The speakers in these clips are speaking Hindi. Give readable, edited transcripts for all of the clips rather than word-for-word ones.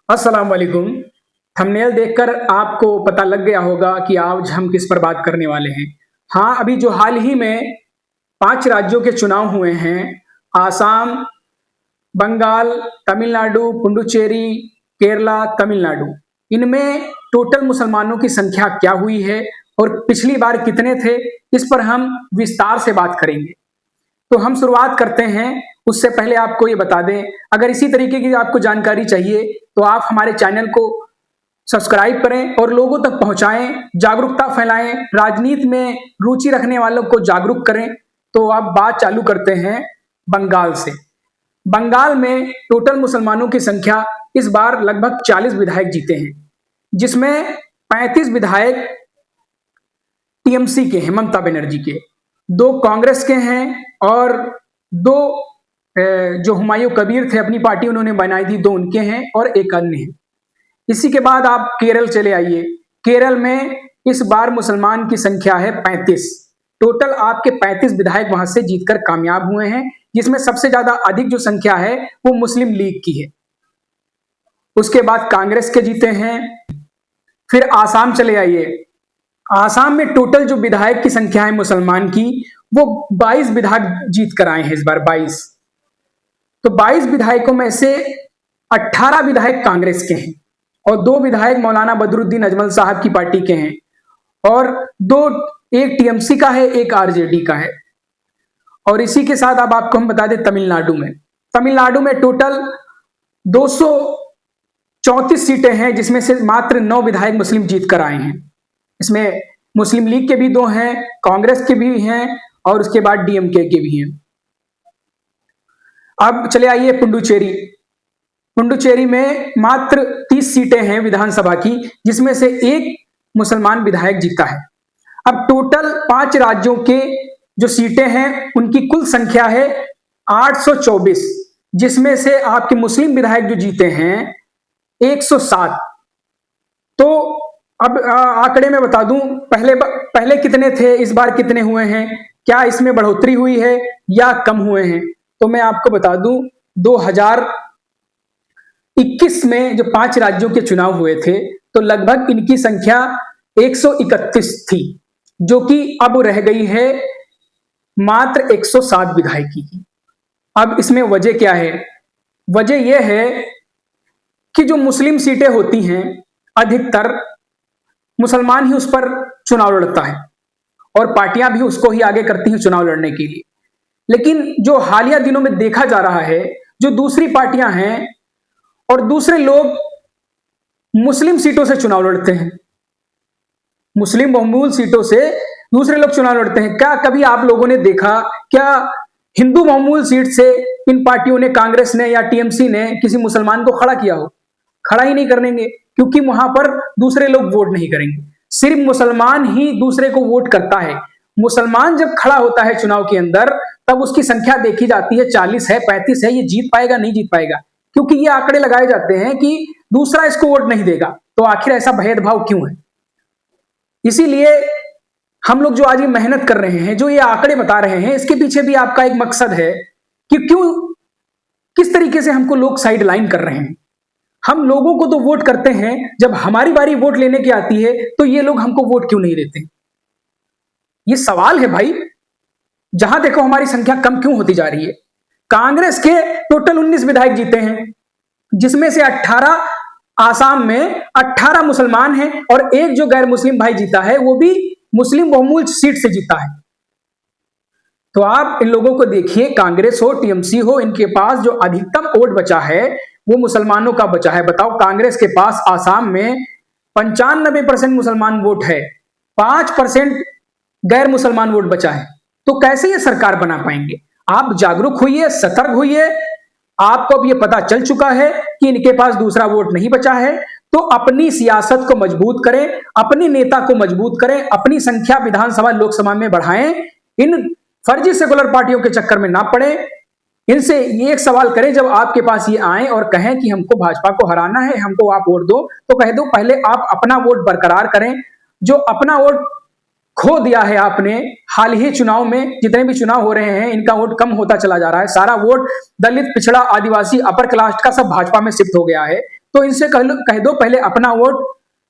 अस्सलाम वालेकुम। थंबनेल देखकर आपको पता लग गया होगा कि आज हम किस पर बात करने वाले हैं। हाँ, अभी जो हाल ही में 5 राज्यों के चुनाव हुए हैं, आसाम, बंगाल, तमिलनाडु, पुडुचेरी, केरला, तमिलनाडु, इनमें टोटल मुसलमानों की संख्या क्या हुई है और पिछली बार कितने थे, इस पर हम विस्तार से बात करेंगे। तो हम शुरुआत करते हैं। उससे पहले आपको ये बता दें, अगर इसी तरीके की आपको जानकारी चाहिए तो आप हमारे चैनल को सब्सक्राइब करें और लोगों तक पहुंचाएं, जागरूकता फैलाएं, राजनीति में रुचि रखने वालों को जागरूक करें। तो अब बात चालू करते हैं बंगाल से। बंगाल में टोटल मुसलमानों की संख्या इस बार लगभग 40 विधायक जीते हैं, जिसमें 35 विधायक टीएमसी के हैं, ममता बनर्जी के, 2 कांग्रेस के हैं और 2 जो हुमायूं कबीर थे, अपनी पार्टी उन्होंने बनाई थी, 2 उनके हैं और 1 अन्य है। इसी के बाद आप केरल चले आइए। केरल में इस बार मुसलमान की संख्या है 35। टोटल आपके 35 विधायक वहां से जीतकर कामयाब हुए हैं, जिसमें सबसे ज्यादा अधिक जो संख्या है वो मुस्लिम लीग की है। उसके बाद कांग्रेस के जीते हैं। फिर आसाम चले आइए। आसाम में टोटल जो विधायक की संख्या है मुसलमान की, वो 22 विधायक जीत कर आए हैं इस बार, 22। तो 22 विधायकों में से 18 विधायक कांग्रेस के हैं और 2 विधायक मौलाना बदरुद्दीन अजमल साहब की पार्टी के हैं और 2, एक टीएमसी का है, एक आरजेडी का है। और इसी के साथ अब आपको हम बता दें तमिलनाडु में टोटल 234 सीटें हैं, जिसमें से मात्र 9 विधायक मुस्लिम जीत कर आए हैं। इसमें मुस्लिम लीग के भी 2 हैं, कांग्रेस के भी हैं और उसके बाद डीएमके के भी हैं। अब चले आइए पुडुचेरी में मात्र 30 सीटें हैं विधानसभा की, जिसमें से 1 मुसलमान विधायक जीता है। अब टोटल 5 राज्यों के जो सीटें हैं उनकी कुल संख्या है 824, जिसमें से आपके मुस्लिम विधायक जो जीते हैं 107। तो अब आंकड़े में बता दूं, पहले कितने थे, इस बार कितने हुए हैं, क्या इसमें बढ़ोतरी हुई है या कम हुए हैं। तो मैं आपको बता दूं, 2021 में जो 5 राज्यों के चुनाव हुए थे तो लगभग इनकी संख्या 131 थी, जो कि अब रह गई है मात्र 107 विधायकी की। अब इसमें वजह क्या है? वजह यह है कि जो मुस्लिम सीटें होती हैं, अधिकतर मुसलमान ही उस पर चुनाव लड़ता है और पार्टियां भी उसको ही आगे करती हैं चुनाव लड़ने के लिए। लेकिन जो हालिया दिनों में देखा जा रहा है, जो दूसरी पार्टियां हैं और दूसरे लोग मुस्लिम सीटों से चुनाव लड़ते हैं, मुस्लिम बहुमूल सीटों से दूसरे लोग चुनाव लड़ते हैं। क्या कभी आप लोगों ने देखा, क्या हिंदू बहुमूल सीट से इन पार्टियों ने, कांग्रेस ने या टीएमसी ने किसी मुसलमान को खड़ा किया हो? खड़ा ही नहीं करेंगे, क्योंकि वहां पर दूसरे लोग वोट नहीं करेंगे। सिर्फ मुसलमान ही दूसरे को वोट करता है। मुसलमान जब खड़ा होता है चुनाव के अंदर, तब उसकी संख्या देखी जाती है, 40 है, 35 है, ये जीत पाएगा नहीं जीत पाएगा, क्योंकि ये आंकड़े लगाए जाते हैं कि दूसरा इसको वोट नहीं देगा। तो आखिर ऐसा भेदभाव क्यों है? इसीलिए हम लोग जो आज ये मेहनत कर रहे हैं, जो ये आंकड़े बता रहे हैं, इसके पीछे भी आपका एक मकसद है कि क्यों, किस तरीके से हमको लोग साइड लाइन कर रहे हैं। हम लोगों को तो वोट करते हैं, जब हमारी बारी वोट लेने की आती है तो ये लोग हमको वोट क्यों नहीं देते? ये सवाल है भाई। जहां देखो हमारी संख्या कम क्यों होती जा रही है। कांग्रेस के टोटल 19 विधायक जीते हैं, जिसमें से 18 आसाम में 18 मुसलमान हैं और एक जो गैर मुस्लिम भाई जीता है वो भी मुस्लिम बहुमूल सीट से जीता है। तो आप इन लोगों को देखिए, कांग्रेस हो, टीएमसी हो, इनके पास जो अधिकतम वोट बचा है वो मुसलमानों का बचा है। बताओ, कांग्रेस के पास आसाम में 95% मुसलमान वोट है, 5% गैर मुसलमान वोट बचा है। तो कैसे ये सरकार बना पाएंगे? आप जागरूक होइए, सतर्क होइए। आपको अब ये पता चल चुका है कि इनके पास दूसरा वोट नहीं बचा है, तो अपनी सियासत को मजबूत करें, अपने नेता को मजबूत करें, अपनी संख्या विधानसभा लोकसभा में बढ़ाएं, इन फर्जी सेकुलर पार्टियों के चक्कर में ना पड़े। इनसे ये एक सवाल करें, जब आपके पास ये आए और कहें कि हमको भाजपा को हराना है, हमको आप वोट दो, तो कह दो पहले आप अपना वोट बरकरार करें। जो अपना वोट खो दिया है आपने, हाल ही चुनाव में जितने भी चुनाव हो रहे हैं, इनका वोट कम होता चला जा रहा है। सारा वोट दलित, पिछड़ा, आदिवासी, अपर कास्ट का सब भाजपा में शिफ्ट हो गया है। तो इनसे कह दो पहले अपना वोट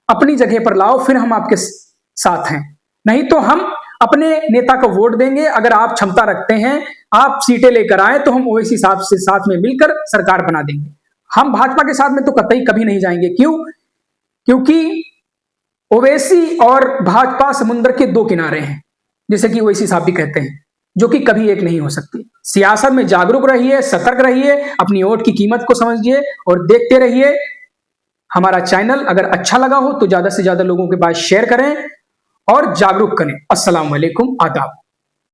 अपनी जगह पर लाओ, फिर हम आपके साथ हैं। नहीं तो हम अपने नेता को वोट देंगे, अगर आप क्षमता रखते हैं, आप सीटें लेकर आए तो हम ओवैसी साहब से साथ में मिलकर सरकार बना देंगे। हम भाजपा के साथ में तो कतई कभी नहीं जाएंगे। क्यों? क्योंकि ओवैसी और भाजपा समुद्र के दो किनारे हैं, जैसे कि ओवैसी साहब भी कहते हैं, जो कि कभी एक नहीं हो सकती। सियासत में जागरूक रहिए, सतर्क रहिए, अपनी वोट की कीमत को समझिए और देखते रहिए। हमारा चैनल अगर अच्छा लगा हो तो ज्यादा से ज्यादा लोगों के पास शेयर करें और जागरूक करें। अस्सलाम वालेकुम, आदाब।